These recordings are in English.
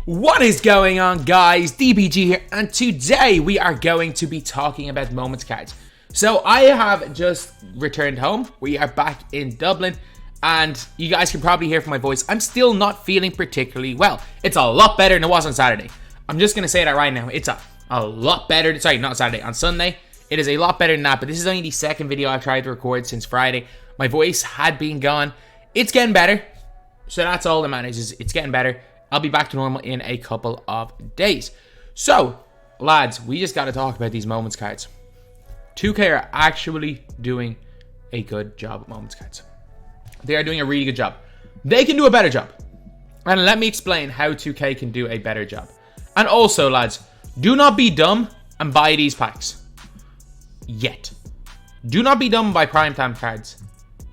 What is going on, guys? DBG here, and today we are going to be talking about moments cards. So I have just returned home. We are back in Dublin, and you guys can probably hear from my voice, I'm still not feeling particularly well. It's a lot better than it was on Saturday. I'm just going to say that right now. It's a lot better. Sorry, not Saturday. On Sunday, it is a lot better than that, but this is only the second video I've tried to record since Friday. My voice had been gone. It's getting better, so that's all that matters. Is it's getting better. I'll be back to normal in a couple of days. So, lads, we just got to talk about these moments cards. 2K are actually doing a good job with moments cards. They are doing a really good job. They can do a better job. And let me explain how 2K can do a better job. And also, lads, do not be dumb and buy these packs. Yet. Do not be dumb and buy primetime cards.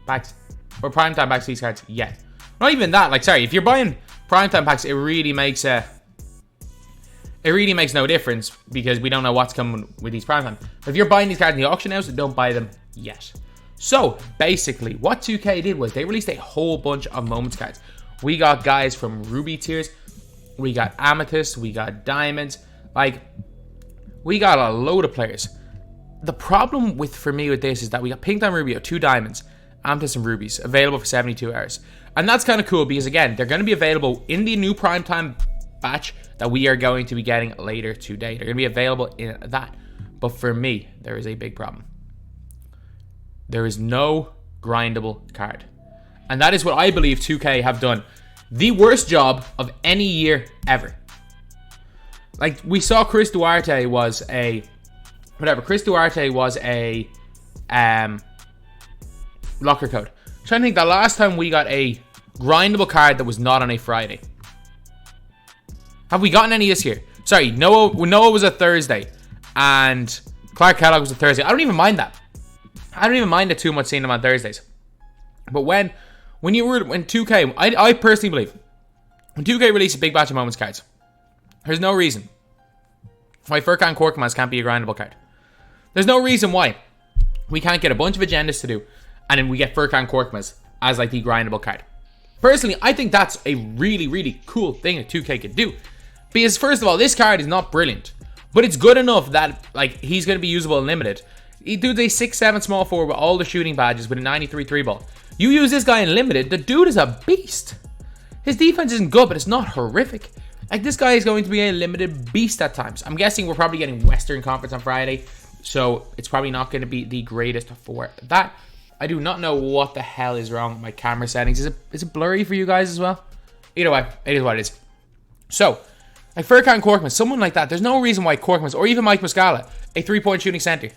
Packs. Or primetime packs these cards yet. Not even that. Like, sorry, if you're buying primetime packs, it really makes no difference because we don't know what's coming with these primetime. But if you're buying these cards in the auction house, don't buy them yet. So basically, what 2K did was they released a whole bunch of moments cards. We got guys from Ruby tiers, we got amethyst, we got diamonds, like we got a load of players. The problem for me with this is that we got pink diamond rubio, 2 diamonds, amethyst and rubies available for 72 hours. And that's kind of cool because, again, they're going to be available in the new primetime batch that we are going to be getting later today. They're going to be available in that. But for me, there is a big problem. There is no grindable card. And that is what I believe 2K have done the worst job of any year ever. Like, we saw Chris Duarte was a... Chris Duarte was a... locker code. I'm trying to think the last time we got a grindable card that was not on a Friday. Have we gotten any this year? Sorry, Noah was a Thursday and Clark Kellogg was a Thursday. I don't even mind that. I don't even mind it too much seeing them on Thursdays. But when 2K, I personally believe when 2K released a big batch of moments cards, there's no reason why furkan korkmaz can't be a grindable card. There's no reason why we can't get a bunch of agendas to do and then we get furkan korkmaz as like the grindable card. Personally, I think that's a really, really cool thing that 2K could do. Because first of all, this card is not brilliant, but it's good enough that like he's going to be usable in limited. He dude's a 6'7" small forward with all the shooting badges with a 93 3-ball. You use this guy in limited, the dude is a beast. His defense isn't good, but it's not horrific. Like, this guy is going to be a limited beast at times. I'm guessing we're probably getting Western Conference on Friday, so it's probably not going to be the greatest for that. I do not know what the hell is wrong with my camera settings. Is it blurry for you guys as well? Either way, it is what it is. So, like furkan korkmaz, someone like that, there's no reason why korkmaz, or even Mike Muscala, a 3-point shooting center,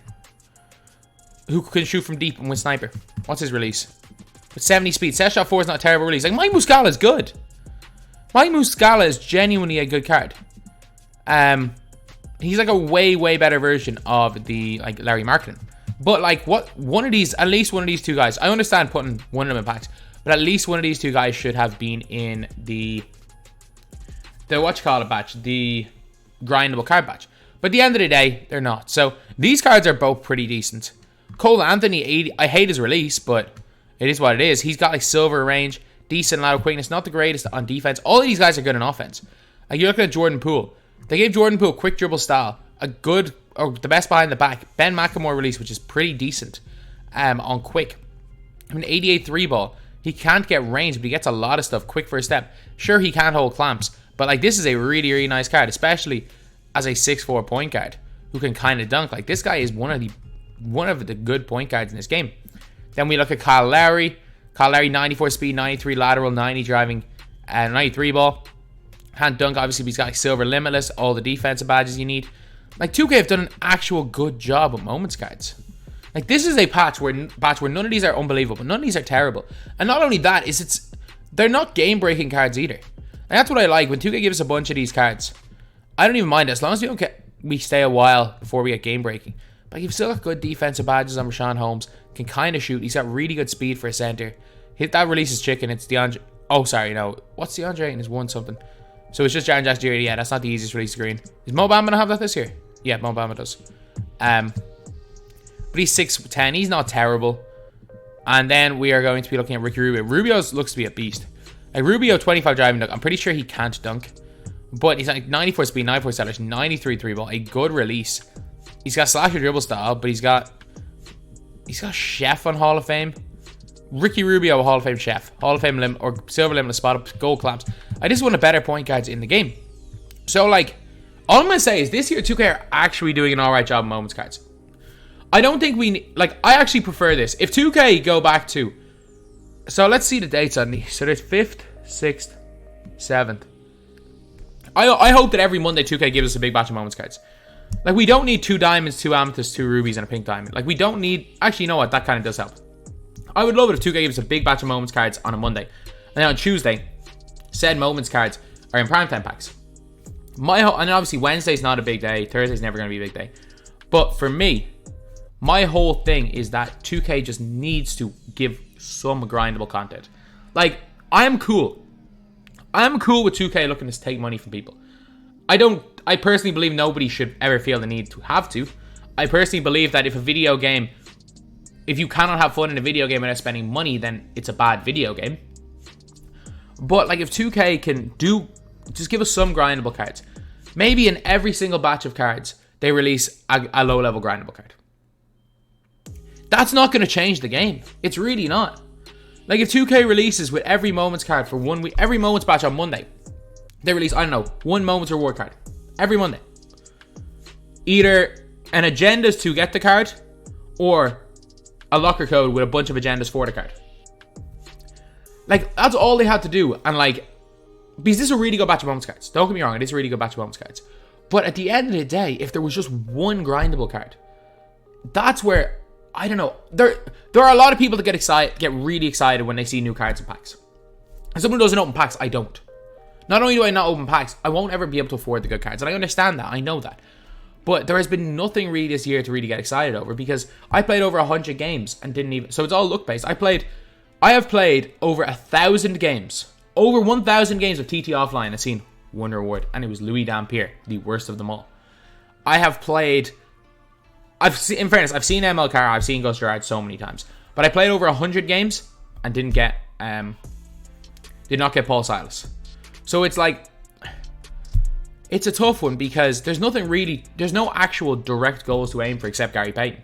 who can shoot from deep and win sniper. What's his release? With 70 speed. Set shot 4 is not a terrible release. Like, Mike Muscala is good. Mike Muscala is genuinely a good card. He's like a way, way better version of the like Larry Marketing. But like at least one of these two guys, I understand putting one of them in packs, but at least one of these two guys should have been in the batch, the grindable card batch. But at the end of the day, they're not. So these cards are both pretty decent. Cole Anthony, 80, I hate his release, but it is what it is. He's got like silver range, decent lateral quickness, not the greatest on defense. All of these guys are good on offense. Like, you look at Jordan Poole. They gave Jordan Poole quick dribble style, the best behind the back. Ben McLemore release, which is pretty decent on quick. An 88 3-ball. He can't get range, but he gets a lot of stuff. Quick first step. Sure, he can't hold clamps, but like, this is a really, really nice card, especially as a 6'4" point guard who can kind of dunk. Like, this guy is one of the good point guards in this game. Then we look at Kyle Lowry. Kyle Lowry, 94 speed, 93 lateral, 90 driving, 93 ball. Can't dunk, obviously, but he's got like silver limitless, all the defensive badges you need. Like, 2K have done an actual good job with moments cards. Like, this is a patch where none of these are unbelievable, but none of these are terrible. And not only that, they're not game-breaking cards either. And that's what I like. When 2K gives us a bunch of these cards, I don't even mind it. As long as we stay a while before we get game-breaking. But you've still got good defensive badges on Richaun Holmes. Can kind of shoot. He's got really good speed for a center. That releases chicken. It's DeAndre. Oh, sorry, no. What's DeAndre and his 1 something? So it's just Jaren Jackson Jr. Yeah, that's not the easiest release to green. Is Mo Bamba gonna have that this year? Yeah, Mo Bamba does. But he's 6'10". He's not terrible. And then we are going to be looking at Ricky Rubio. Rubio looks to be a beast. Like, Rubio, 25 driving dunk. I'm pretty sure he can't dunk. But he's like 94 speed, 94 sellers, 93 3 ball, a good release. He's got slasher dribble style, but he's got chef on Hall of Fame. Ricky Rubio, Hall of Fame chef, Hall of Fame limit or silver limitless spot up, gold collapse. I just want a better point guards in the game. So like, all I'm gonna say is this year 2K are actually doing an alright job of moments cards. I don't think we need, like, I actually prefer this. If 2K go back to, so let's see the dates on these. So there's 5th, 6th, 7th. I hope that every Monday 2K gives us a big batch of moments cards. Like, we don't need 2 diamonds, 2 amethysts, 2 rubies, and a pink diamond. Like, we don't need, actually, you know what, that kind of does help. I would love it if 2K gives us a big batch of moments cards on a Monday. And then on Tuesday, said moments cards are in primetime packs. And obviously Wednesday's not a big day, Thursday's never going to be a big day. But for me, my whole thing is that 2K just needs to give some grindable content. Like, I'm cool with 2K looking to take money from people. I personally believe nobody should ever feel the need to have to. I personally believe that if you cannot have fun in a video game without spending money, then it's a bad video game. But like, if 2K can just give us some grindable cards. Maybe in every single batch of cards, they release a low level grindable card. That's not going to change the game. It's really not. Like, if 2K releases with every moments card for 1 week, every moments batch on Monday, they release, I don't know, 1 moments reward card every Monday. Either an agendas to get the card or a locker code with a bunch of agendas for the card. Like, that's all they had to do. And like, because this is a really good batch of moments cards. Don't get me wrong, it is a really good batch of moments cards. But at the end of the day, if there was just 1 grindable card, that's where, I don't know, there are a lot of people that get really excited when they see new cards in packs. And someone who doesn't open packs, I don't. Not only do I not open packs, I won't ever be able to afford the good cards. And I understand that, I know that. But there has been nothing really this year to really get excited over, because I played over 100 games and didn't even, so it's all luck based. I have played over 1,000 games, over 1,000 games of TT offline and seen 1 reward, and it was Louis Dampier, the worst of them all. I have played, in fairness, I've seen ML Carr, I've seen Ghost Gerard so many times, but I played over 100 games and did not get Paul Silas. So it's like, it's a tough one, because there's no actual direct goals to aim for except Gary Payton.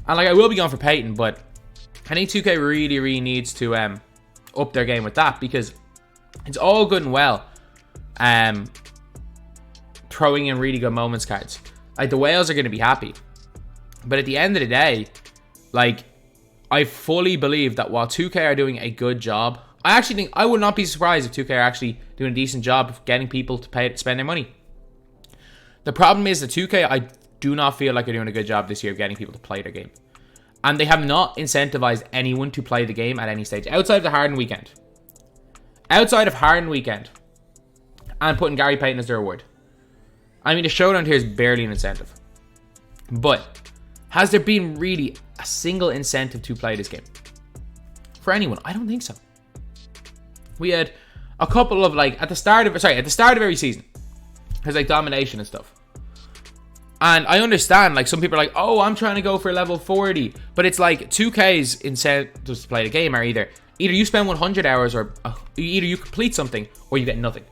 And like, I will be going for Payton, but I think 2K really, really needs to up their game with that, because it's all good and well throwing in really good moments cards. Like, the whales are going to be happy. But at the end of the day, like, I fully believe that while 2K are doing a good job, I actually think, I would not be surprised if 2K are actually doing a decent job of getting people to spend their money. The problem is that 2K, I do not feel like they're doing a good job this year of getting people to play their game. And they have not incentivized anyone to play the game at any stage, outside of the Harden weekend. Outside of Harden weekend. And putting Gary Payton as their reward. I mean, the showdown here is barely an incentive. But has there been really a single incentive to play this game? For anyone? I don't think so. We had a couple of, like, at the start of every season, there's like domination and stuff. And I understand, like, some people are like, oh, I'm trying to go for level 40. But it's like 2K's incentives to play the game are either you spend 100 hours or either you complete something or you get nothing.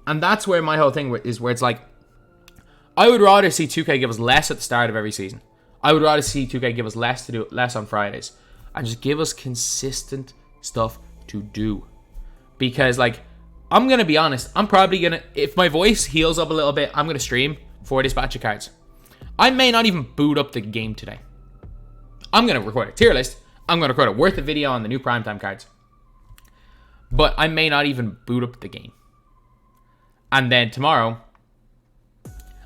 And that's where my whole thing is, where it's like, I would rather see 2K give us less at the start of every season. I would rather see 2K give us less on Fridays and just give us consistent stuff to do. Because, like, I'm going to be honest, I'm probably going to, if my voice heals up a little bit, I'm going to stream for this batch of cards. I may not even boot up the game today. I'm going to record a tier list. I'm going to record a worth of video on the new primetime cards. But I may not even boot up the game. And then tomorrow,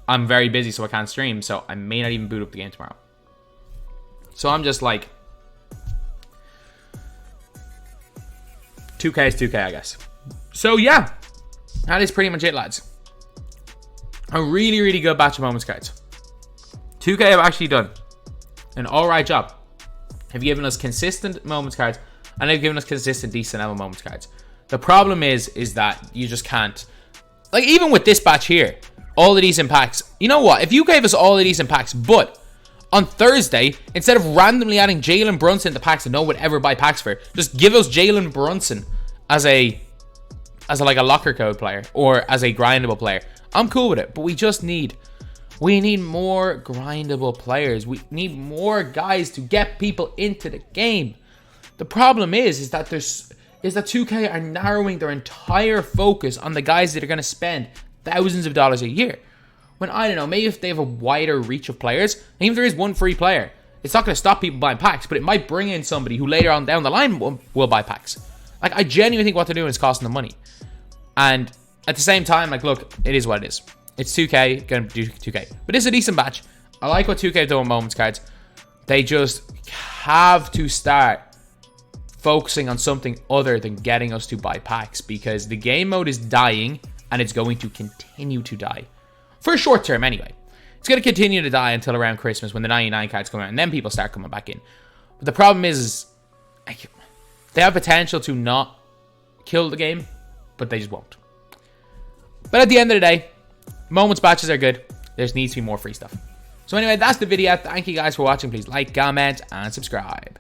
I'm very busy, so I can't stream. So I may not even boot up the game tomorrow. So I'm just like, 2K is 2K, I guess. So yeah, that is pretty much it, lads. A really, really good batch of moments cards. 2K have actually done an alright job. Have given us consistent moments cards, and they've given us consistent decent level moments cards. The problem is that you just can't, like, even with this batch here, all of these in packs. You know what? If you gave us all of these in packs, but on Thursday, instead of randomly adding Jalen Brunson to packs that no one would ever buy packs for, just give us Jalen Brunson as a as like a locker code player or as a grindable player, I'm cool with it. But we need more grindable players. We need more guys to get people into the game. The problem is that 2K are narrowing their entire focus on the guys that are going to spend thousands of dollars a year. When, I don't know, maybe if they have a wider reach of players, and even if there is one free player, it's not going to stop people buying packs, but it might bring in somebody who later on down the line will buy packs. Like, I genuinely think what they're doing is costing them money. And at the same time, like, look, it is what it is. It's 2K, going to do 2K. But it's a decent batch. I like what 2K have done with Moments cards. They just have to start focusing on something other than getting us to buy packs, because the game mode is dying, and it's going to continue to die. For a short term, anyway. It's going to continue to die until around Christmas when the 99 cards come out, and then people start coming back in. But the problem is like, they have potential to not kill the game, but they just won't. But at the end of the day, Moments batches are good. There just needs to be more free stuff. So anyway, that's the video. Thank you guys for watching. Please like, comment, and subscribe.